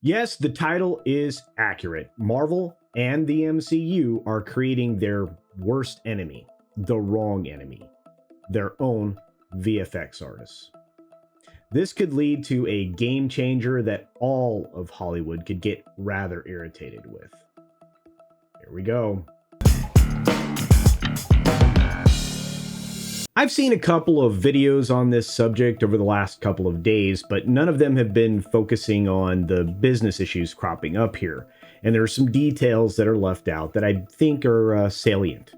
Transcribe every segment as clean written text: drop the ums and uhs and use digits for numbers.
Yes, the title is accurate. Marvel and the MCU are creating their worst enemy, the wrong enemy, their own VFX artists. This could lead to a game changer that all of Hollywood could get rather irritated with. Here we go. I've seen a couple of videos on this subject over the last couple of days, but none of them have been focusing on the business issues cropping up here. And there are some details that are left out that I think are salient.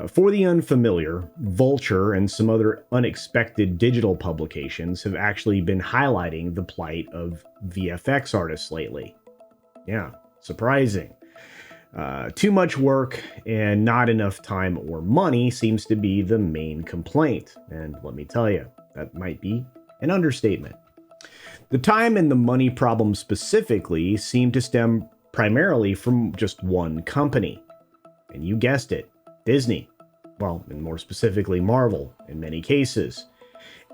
For the unfamiliar, Vulture and some other unexpected digital publications have actually been highlighting the plight of VFX artists lately. Yeah, surprising. Too much work and not enough time or money seems to be the main complaint. And let me tell you, that might be an understatement. The time and the money problem specifically seem to stem primarily from just one company. And you guessed it, Disney. Well, and more specifically Marvel in many cases.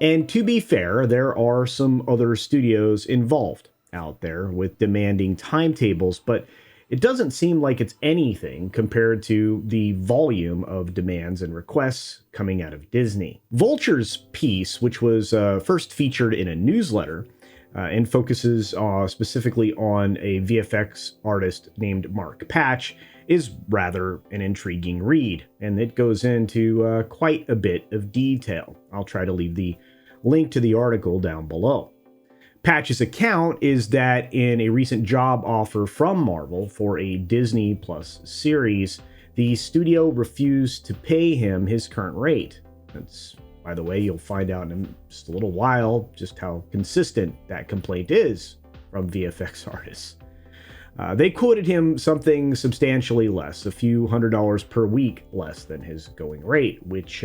And to be fair, there are some other studios involved out there with demanding timetables, but it doesn't seem like it's anything compared to the volume of demands and requests coming out of Disney. Vulture's piece, which was first featured in a newsletter and focuses specifically on a VFX artist named Mark Patch, is rather an intriguing read, and it goes into quite a bit of detail. I'll try to leave the link to the article down below. Patch's account is that in a recent job offer from Marvel for a Disney Plus series, the studio refused to pay him his current rate. That's, by the way, you'll find out in just a little while just how consistent that complaint is from VFX artists. They quoted him something substantially less, a few $100s per week less than his going rate, which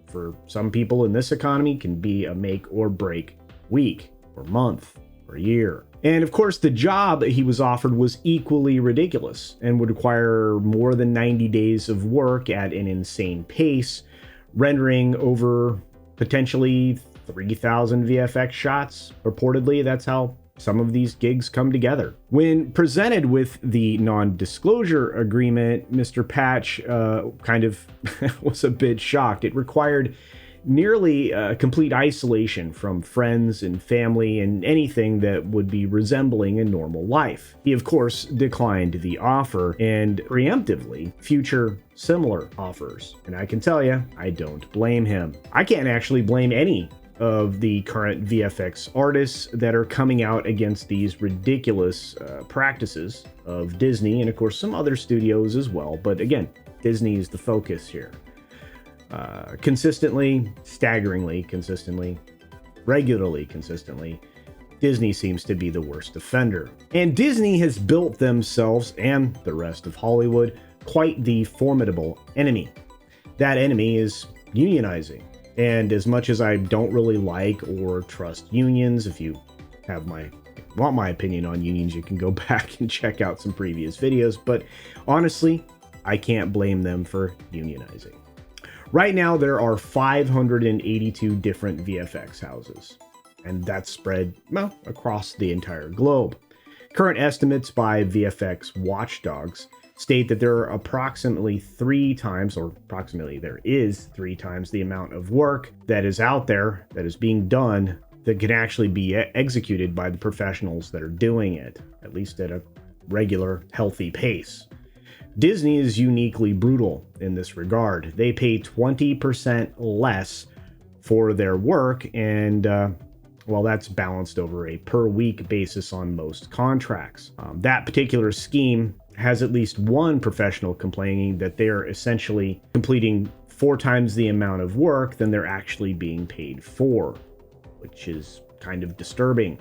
for some people in this economy can be a make or break week, or month, or year. And of course, the job he was offered was equally ridiculous and would require more than 90 days of work at an insane pace, rendering over potentially 3,000 VFX shots. Reportedly, that's how some of these gigs come together. When presented with the non-disclosure agreement, Mr. Patch kind of was a bit shocked. It required nearly complete isolation from friends and family and anything that would be resembling a normal life. He, of course, declined the offer and preemptively future similar offers. And I can tell you, I don't blame him. I can't actually blame any of the current VFX artists that are coming out against these ridiculous practices of Disney and, of course, some other studios as well. But again, Disney is the focus here. Consistently, staggeringly consistently, regularly consistently, Disney seems to be the worst offender. And Disney has built themselves and the rest of Hollywood quite the formidable enemy. That enemy is unionizing. And as much as I don't really like or trust unions, if you want my opinion on unions, you can go back and check out some previous videos. But honestly, I can't blame them for unionizing. Right now, there are 582 different VFX houses, and that's spread, well, across the entire globe. Current estimates by VFX watchdogs state that there are approximately there is three times the amount of work that is out there, that is being done, that can actually be executed by the professionals that are doing it, at least at a regular, healthy pace. Disney is uniquely brutal in this regard. They pay 20% less for their work, and well, that's balanced over a per week basis on most contracts. That particular scheme has at least one professional complaining that they're essentially completing 4 times the amount of work than they're actually being paid for, which is kind of disturbing.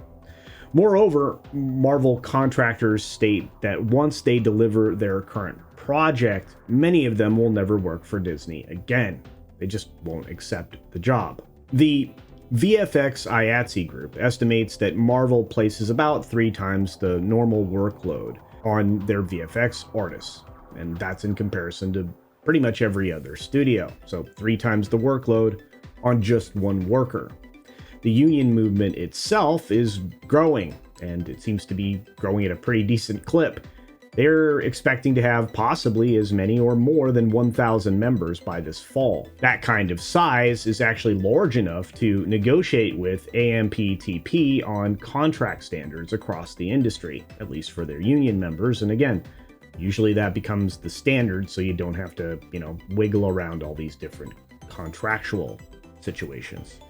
Moreover, Marvel contractors state that once they deliver their current project, many of them will never work for Disney again. They just won't accept the job. The VFX IATSE group estimates that Marvel places about 3 times the normal workload on their VFX artists, and that's in comparison to pretty much every other studio. So 3 times the workload on just one worker. The union movement itself is growing and it seems to be growing at a pretty decent clip. They're expecting to have possibly as many or more than 1,000 members by this fall. That kind of size is actually large enough to negotiate with AMPTP on contract standards across the industry, at least for their union members. And again, usually that becomes the standard, so you don't have to, wiggle around all these different contractual situations.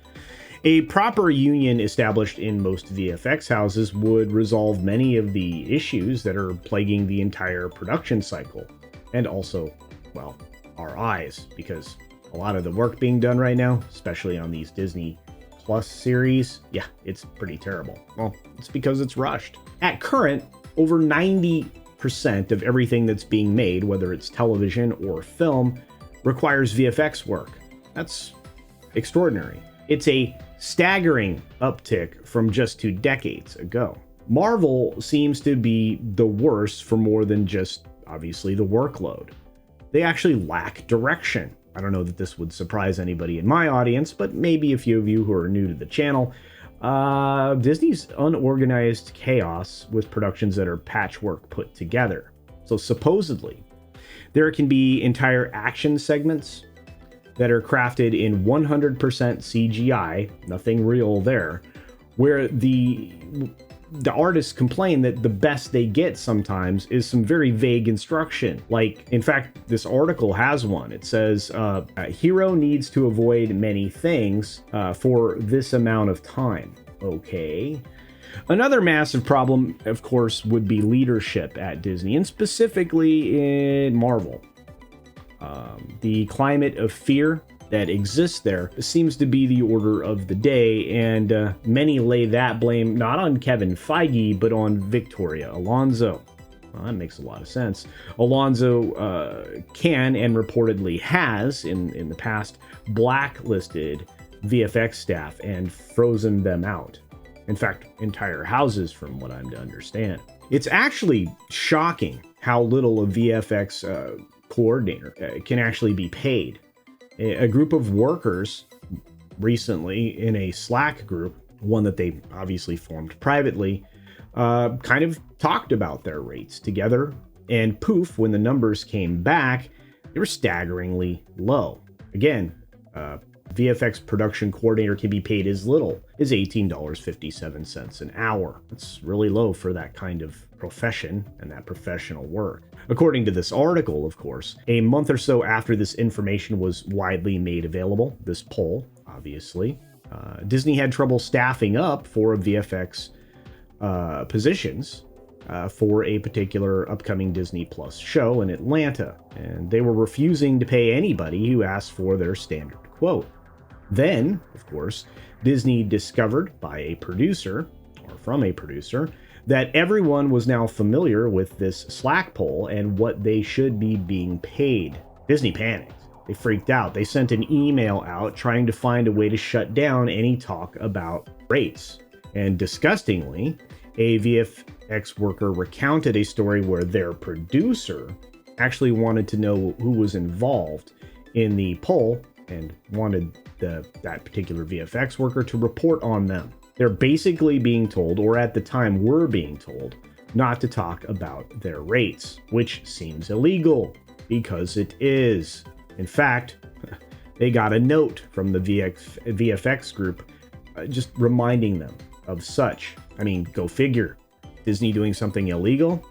A proper union established in most VFX houses would resolve many of the issues that are plaguing the entire production cycle. And also, well, our eyes, because a lot of the work being done right now, especially on these Disney Plus series, yeah, it's pretty terrible. Well, it's because it's rushed. At current, over 90% of everything that's being made, whether it's television or film, requires VFX work. That's extraordinary. It's a staggering uptick from just 2 decades ago. Marvel seems to be the worst for more than just, obviously, the workload. They actually lack direction. I don't know that this would surprise anybody in my audience, but maybe a few of you who are new to the channel. Disney's unorganized chaos with productions that are patchwork put together. So supposedly, there can be entire action segments that are crafted in 100% CGI, nothing real there, where the artists complain that the best they get sometimes is some very vague instruction. Like, in fact, this article has one. It says, a hero needs to avoid many things for this amount of time. Okay. Another massive problem, of course, would be leadership at Disney, and specifically in Marvel. The climate of fear that exists there seems to be the order of the day, and many lay that blame not on Kevin Feige, but on Victoria Alonso. Well, that makes a lot of sense. Alonso can, and reportedly has, in the past, blacklisted VFX staff and frozen them out. In fact, entire houses, from what I'm to understand. It's actually shocking how little a VFX coordinator can actually be paid. A group of workers recently in a Slack group, one that they obviously formed privately, kind of talked about their rates together, and poof, when the numbers came back, they were staggeringly low. Again, VFX production coordinator can be paid as little as $18.57 an hour. That's really low for that kind of profession and that professional work. According to this article, of course, a month or so after this information was widely made available, this poll, obviously, Disney had trouble staffing up for VFX positions for a particular upcoming Disney Plus show in Atlanta, and they were refusing to pay anybody who asked for their standard quote. Then, of course, Disney discovered by a producer, or from a producer, that everyone was now familiar with this Slack poll and what they should be being paid. Disney panicked. They freaked out. They sent an email out trying to find a way to shut down any talk about rates. And disgustingly, a VFX worker recounted a story where their producer actually wanted to know who was involved in the poll and wanted that particular VFX worker to report on them. They're basically being told, or at the time were being told, not to talk about their rates, which seems illegal, because it is. In fact, they got a note from the VFX group just reminding them of such. I mean, go figure. Disney doing something illegal?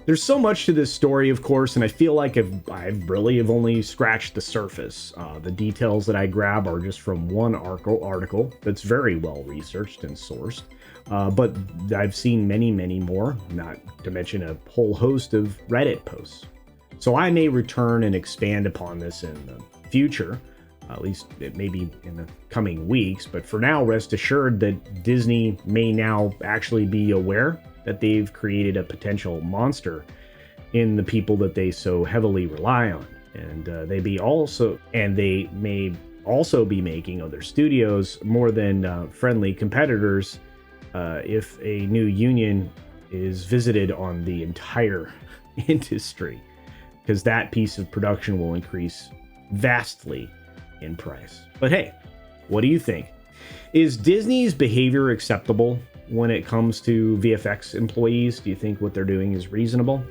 There's so much to this story, of course, and I feel like I've really only scratched the surface. The details that I grab are just from one article that's very well researched and sourced, but I've seen many, many more, not to mention a whole host of Reddit posts. So I may return and expand upon this in the future, at least it may be in the coming weeks, but for now, rest assured that Disney may now actually be aware that they've created a potential monster in the people that they so heavily rely on. And they may also be making other studios more than friendly competitors if a new union is visited on the entire industry, because that piece of production will increase vastly in price. But hey, what do you think? Is Disney's behavior acceptable? when it comes to VFX employees? Do you think what they're doing is reasonable?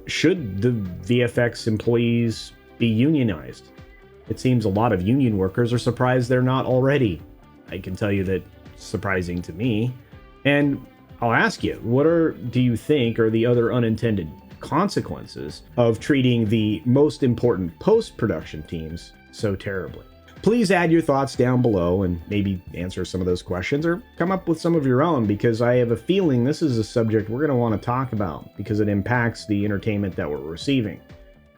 Should the VFX employees be unionized? It seems a lot of union workers are surprised they're not already. I can tell you that it's surprising to me. And I'll ask you, do you think are the other unintended consequences of treating the most important post-production teams so terribly? Please add your thoughts down below and maybe answer some of those questions or come up with some of your own, because I have a feeling this is a subject we're going to want to talk about because it impacts the entertainment that we're receiving.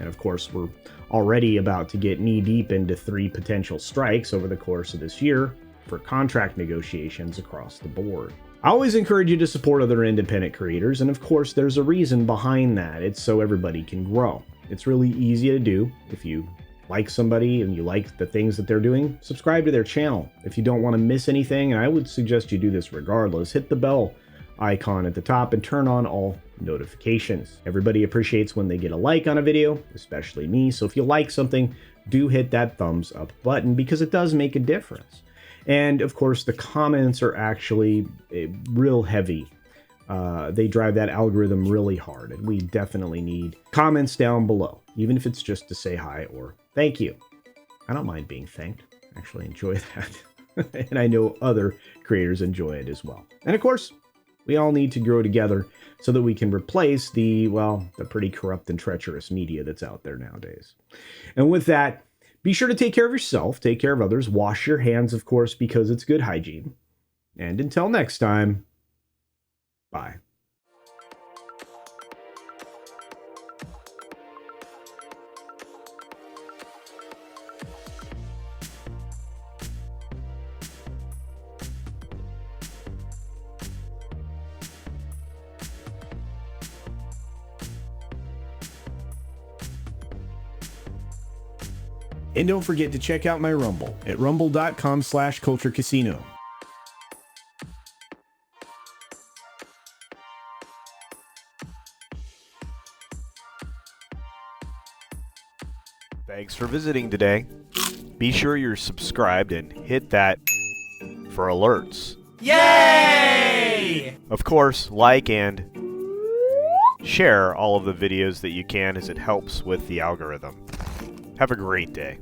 And of course, we're already about to get knee-deep into 3 potential strikes over the course of this year for contract negotiations across the board. I always encourage you to support other independent creators, and of course, there's a reason behind that. It's so everybody can grow. It's really easy to do. If you like somebody and you like the things that they're doing, subscribe to their channel. If you don't want to miss anything, and I would suggest you do this regardless, hit the bell icon at the top and turn on all notifications. Everybody appreciates when they get a like on a video, especially me. So if you like something, do hit that thumbs up button because it does make a difference. And of course, the comments are actually real heavy. They drive that algorithm really hard, and we definitely need comments down below, even if it's just to say hi or thank you. I don't mind being thanked. I actually enjoy that. And I know other creators enjoy it as well. And of course, we all need to grow together so that we can replace the pretty corrupt and treacherous media that's out there nowadays. And with that, be sure to take care of yourself, take care of others, wash your hands, of course, because it's good hygiene. And until next time, bye. And don't forget to check out my Rumble at rumble.com/CultureCasino. Thanks for visiting today. Be sure you're subscribed and hit that for alerts. Yay! Of course, like and share all of the videos that you can, as it helps with the algorithm. Have a great day.